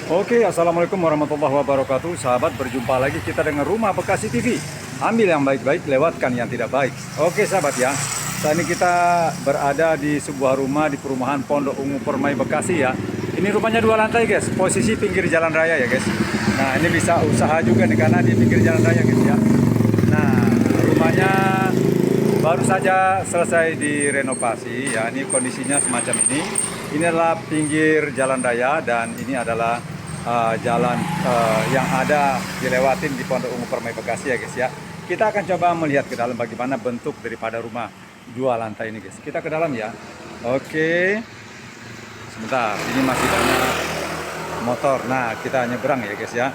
Oke, assalamualaikum warahmatullahi wabarakatuh. Sahabat, berjumpa lagi kita dengan Rumah Bekasi TV. Ambil yang baik-baik, lewatkan yang tidak baik. Oke sahabat ya, saat ini kita berada di sebuah rumah di perumahan Pondok Ungu Permai Bekasi ya. Ini rumahnya 2 lantai guys, posisi pinggir jalan raya ya guys. Nah ini bisa usaha juga nih karena di pinggir jalan raya guys ya. Nah rumahnya baru saja selesai direnovasi ya. Ini kondisinya semacam ini. Ini adalah pinggir jalan raya dan ini adalah jalan yang ada dilewatin di Pondok Ungu Permai Bekasi ya guys ya. Kita akan coba melihat ke dalam bagaimana bentuk daripada rumah 2 lantai ini guys. Kita ke dalam ya. Oke. Sebentar, ini masih banyak motor. Nah, kita nyebrang ya guys ya.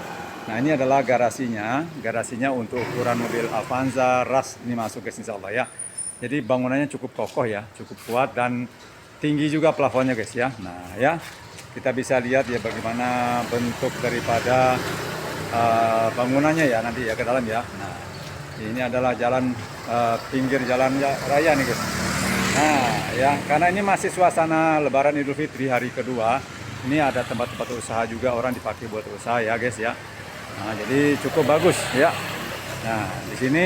Nah, ini adalah garasinya. Garasinya untuk ukuran mobil Avanza Rush ini masuk guys insya Allah ya. Jadi bangunannya cukup kokoh ya, cukup kuat dan tinggi juga plafonnya guys ya. Nah ya, kita bisa lihat ya bagaimana bentuk daripada bangunannya ya nanti ya ke dalam ya. Nah ini adalah jalan pinggir jalan raya nih guys. Nah ya, karena ini masih suasana Lebaran Idul Fitri hari kedua, ini ada tempat-tempat usaha juga, orang dipakai buat usaha ya guys ya. Nah jadi cukup bagus ya. Nah di sini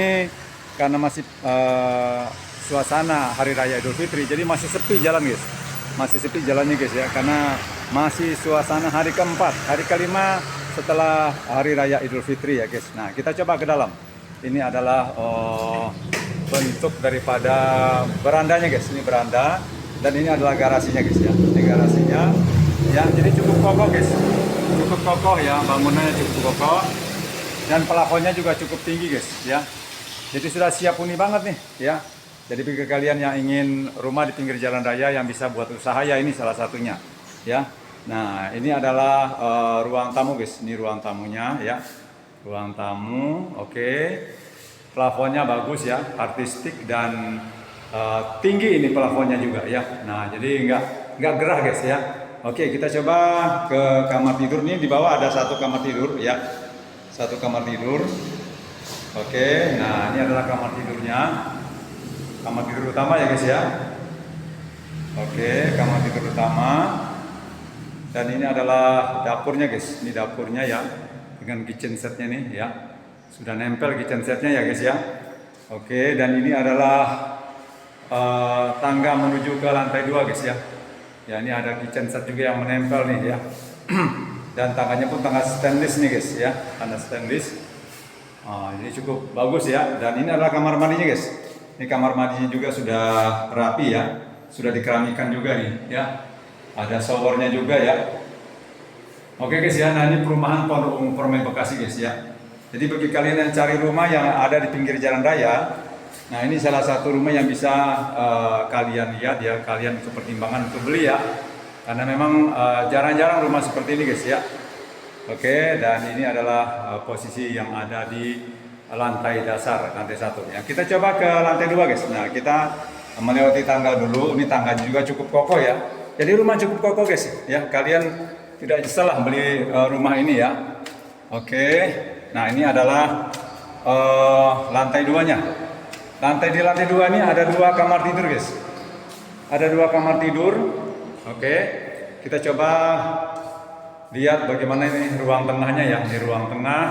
karena masih suasana hari raya Idul Fitri, jadi masih sepi jalan guys, masih sepi jalannya guys ya, karena masih suasana hari keempat, hari kelima setelah hari raya Idul Fitri ya guys. Nah kita coba ke dalam. Ini adalah bentuk daripada berandanya guys, ini beranda dan ini adalah garasinya guys ya. Ini garasinya ya, jadi cukup kokoh guys, cukup kokoh ya, bangunannya cukup kokoh dan plafonnya juga cukup tinggi guys ya. Jadi sudah siap huni banget nih ya. Jadi bagi kalian yang ingin rumah di pinggir jalan raya yang bisa buat usaha ya, ini salah satunya ya. Nah ini adalah ruang tamu guys, ini ruang tamunya ya, ruang tamu. Oke, plafonnya bagus ya, artistik dan tinggi ini plafonnya juga ya. Nah jadi nggak gerah guys ya. Oke, kita coba ke kamar tidur. Nih di bawah ada satu kamar tidur ya, satu kamar tidur. Oke, nah ini adalah kamar tidurnya, kamar tidur utama ya guys ya. Oke, kamar tidur utama. Dan ini adalah dapurnya guys. Ini dapurnya ya, dengan kitchen setnya nih ya. Sudah nempel kitchen setnya ya guys ya. Oke, dan ini adalah tangga menuju ke lantai 2 guys ya. Ya ini ada kitchen set juga yang menempel nih ya. Dan tangganya pun tangga stainless nih guys ya, tangga stainless. Ini cukup bagus ya. Dan ini adalah kamar mandinya guys. Ini kamar mandinya juga sudah rapi ya, sudah dikeramikan juga nih ya. Ada showernya juga ya. Oke guys ya, nah ini perumahan Pondok Ungu Permai Bekasi guys ya. Jadi bagi kalian yang cari rumah yang ada di pinggir jalan raya, nah ini salah satu rumah yang bisa kalian lihat ya, kalian untuk pertimbangan untuk beli ya. Karena memang jarang-jarang rumah seperti ini guys ya. Oke, dan ini adalah posisi yang ada di lantai dasar, lantai 1 ya. Kita coba ke lantai 2 guys. Nah kita melewati tangga dulu. Ini tangganya juga cukup kokoh ya. Jadi rumah cukup kokoh guys ya. Kalian tidak salah beli rumah ini ya. Oke, nah ini adalah lantai 2-nya. Di lantai 2 ini ada 2 kamar tidur guys. Ada 2 kamar tidur. Oke, kita coba lihat bagaimana ini ruang tengahnya ya. Ini ruang tengah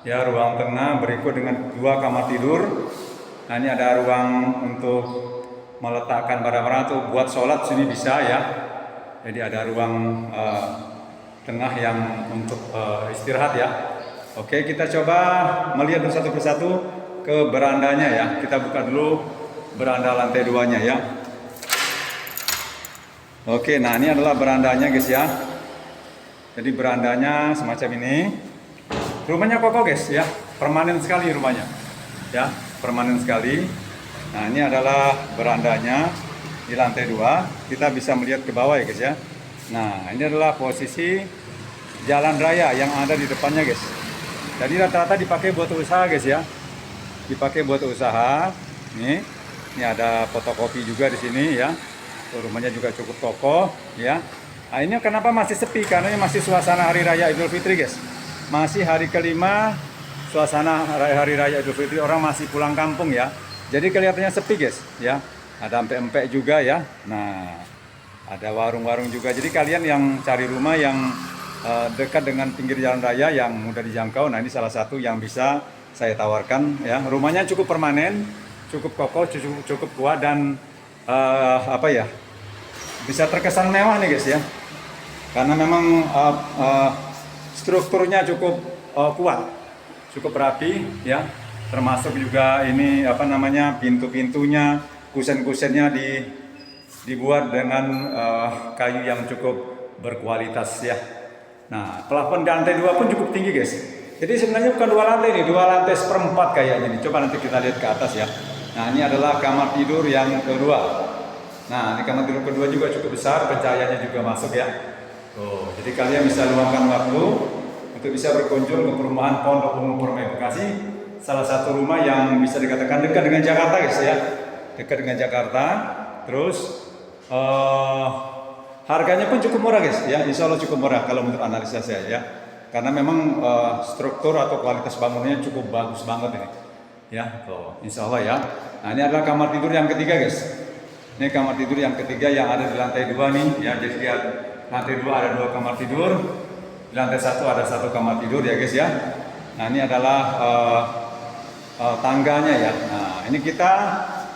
ya, ruang tengah berikut dengan 2 kamar tidur. Nah ini ada ruang untuk meletakkan barang-barang atau buat sholat sini bisa ya. Jadi ada ruang tengah yang untuk istirahat ya. Oke, kita coba melihat satu persatu ke berandanya ya. Kita buka dulu beranda lantai 2-nya ya. Oke, nah ini adalah berandanya guys ya. Jadi berandanya semacam ini. Rumahnya kokoh guys ya, permanen sekali rumahnya ya, permanen sekali. Nah ini adalah berandanya di lantai 2. Kita bisa melihat ke bawah ya guys ya. Nah ini adalah posisi jalan raya yang ada di depannya guys. Jadi rata-rata dipakai buat usaha guys ya, dipakai buat usaha. Ini ada fotokopi juga di sini ya. Rumahnya juga cukup kokoh ya. Nah ini kenapa masih sepi? Karena ini masih suasana hari raya Idul Fitri guys. Masih hari kelima suasana hari raya Idul Fitri, orang masih pulang kampung ya. Jadi kelihatannya sepi guys ya. Ada empek-empek juga ya. Nah ada warung-warung juga. Jadi kalian yang cari rumah yang dekat dengan pinggir jalan raya yang mudah dijangkau. Nah, ini salah satu yang bisa saya tawarkan ya. Rumahnya cukup permanen, cukup kokoh, cukup kuat dan apa ya? Bisa terkesan mewah nih guys ya. Karena memang strukturnya cukup kuat, cukup rapi ya. Termasuk juga ini apa namanya, pintu-pintunya, kusen-kusennya dibuat dengan kayu yang cukup berkualitas ya. Nah, plafon di lantai 2 pun cukup tinggi guys. Jadi sebenarnya bukan 2 lantai nih, 2 lantai seperempat kayaknya nih. Coba nanti kita lihat ke atas ya. Nah, ini adalah kamar tidur yang kedua. Nah, ini kamar tidur kedua juga cukup besar, pencahayaannya juga masuk ya. Tuh, jadi kalian bisa luangkan waktu untuk bisa berkunjung ke perumahan Pondok Ungu Permai Bekasi. Salah satu rumah yang bisa dikatakan dekat dengan Jakarta guys ya. Dekat dengan Jakarta. Terus harganya pun cukup murah guys ya, insya Allah cukup murah kalau menurut analisa saya ya. Karena memang struktur atau kualitas bangunannya cukup bagus banget ini ya. Tuh, insya Allah ya. Nah, ini adalah kamar tidur yang ketiga guys. Ini kamar tidur yang ketiga yang ada di lantai 2 nih ya. Jadi di lantai 2 ada 2 kamar tidur, di lantai 1 ada 1 kamar tidur ya guys ya. Nah, ini adalah tangganya ya. Nah, ini kita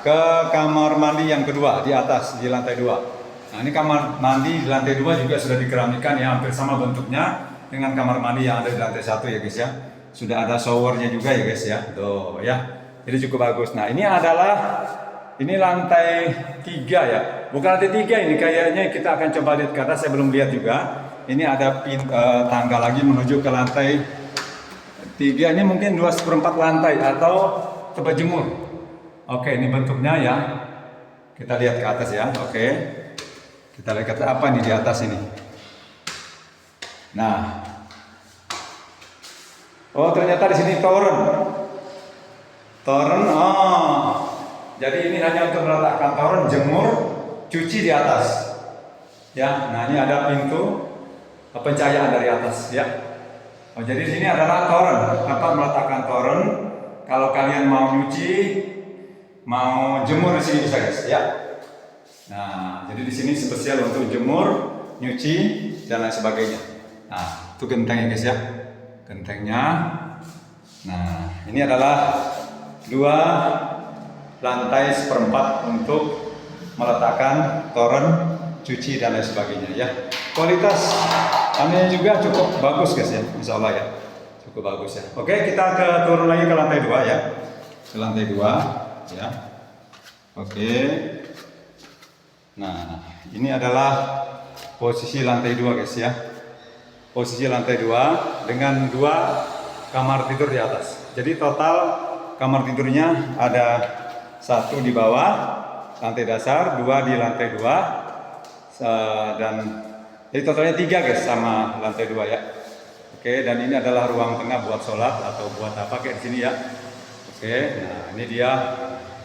ke kamar mandi yang kedua di atas di lantai 2. Nah, ini kamar mandi di lantai 2 juga sudah dikeramikan ya, hampir sama bentuknya dengan kamar mandi yang ada di lantai 1 ya guys ya. Sudah ada showernya juga ya guys ya. Tuh ya. Jadi cukup bagus. Nah, ini lantai 3 ya. Bukan lantai 3 ini, kayaknya kita akan coba lihat karena saya belum lihat juga. Ini ada tangga lagi menuju ke lantai 3. Ini mungkin 2/4 lantai atau tempat jemur. Oke, ini bentuknya ya. Kita lihat ke atas ya. Oke. Kita lihat ke atas, apa nih di atas ini. Nah. Oh, ternyata di sini toren. Toren. Oh. Jadi ini hanya untuk meletakkan toren, jemur, cuci di atas. Ya. Nah, ini ada pintu pencahayaan dari atas ya. Oh, jadi di sini adalah toren, tempat meletakkan toren. Kalau kalian mau nyuci, mau jemur di sini bisa guys ya. Nah, jadi di sini spesial untuk jemur, nyuci dan lain sebagainya. Nah, itu gentengnya guys ya. Gentengnya. Nah, ini adalah 2 lantai 1/4 untuk meletakkan toren, cuci dan lain sebagainya ya. Kualitas ini juga cukup bagus guys ya, insya Allah ya. Cukup bagus ya. Oke, kita turun lagi ke lantai 2 ya. Ke lantai 2 ya. Oke. Nah, ini adalah posisi lantai 2 guys ya. Posisi lantai 2 dengan 2 kamar tidur di atas. Jadi total kamar tidurnya ada 1 di bawah lantai dasar, 2 di lantai 2 dan jadi totalnya 3 guys sama lantai 2 ya. Oke, dan ini adalah ruang tengah buat sholat atau buat apa kayak di sini ya. Oke, nah ini dia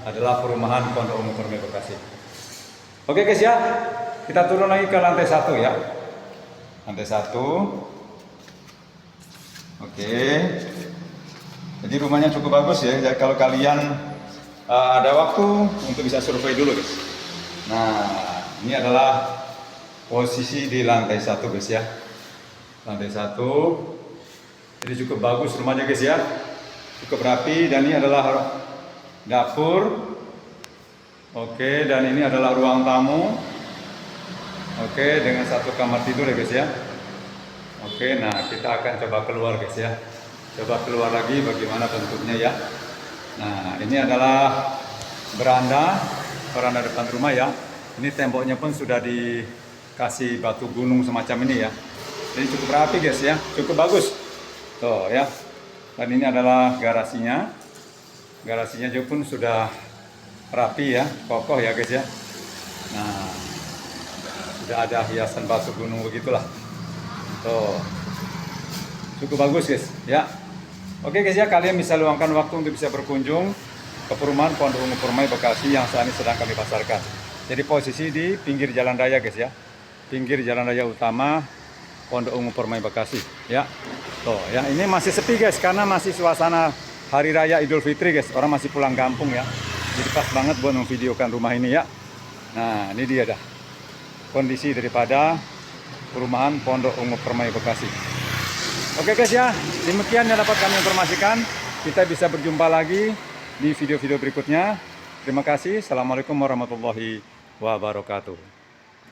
adalah perumahan Pondok Ungu Permai Bekasi. Oke guys ya, kita turun lagi ke lantai 1 ya. Lantai 1. Oke. Jadi rumahnya cukup bagus ya. Jadi kalau kalian ada waktu untuk bisa survei dulu guys. Nah, ini adalah posisi di lantai 1 guys ya. Lantai 1. Jadi cukup bagus rumahnya guys ya. Cukup rapi dan ini adalah dapur. Oke, dan ini adalah ruang tamu. Oke, dengan 1 kamar tidur ya guys ya. Oke, nah kita akan coba keluar guys ya. Coba keluar lagi bagaimana bentuknya ya. Nah, ini adalah beranda depan rumah ya. Ini temboknya pun sudah dikasih batu gunung semacam ini ya. Jadi cukup rapi guys ya, cukup bagus. Tuh ya. Dan ini adalah garasinya. Garasinya juga pun sudah rapi ya, kokoh ya guys ya. Nah, sudah ada hiasan batu gunung begitulah. Tuh. Cukup bagus guys ya. Oke guys ya, kalian bisa luangkan waktu untuk bisa berkunjung ke perumahan Pondok Ungu Permai Bekasi yang saat ini sedang kami pasarkan. Jadi posisi di pinggir jalan raya guys ya. Pinggir jalan raya utama Pondok Ungu Permai Bekasi ya. Tuh ya, ini masih sepi guys karena masih suasana Hari Raya Idul Fitri guys. Orang masih pulang kampung ya. Jadi pas banget buat memvideokan rumah ini ya. Nah, ini dia dah kondisi daripada perumahan Pondok Ungu Permai Bekasi. Oke guys ya, demikian yang dapat kami informasikan. Kita bisa berjumpa lagi di video-video berikutnya. Terima kasih. Assalamualaikum warahmatullahi wabarakatuh.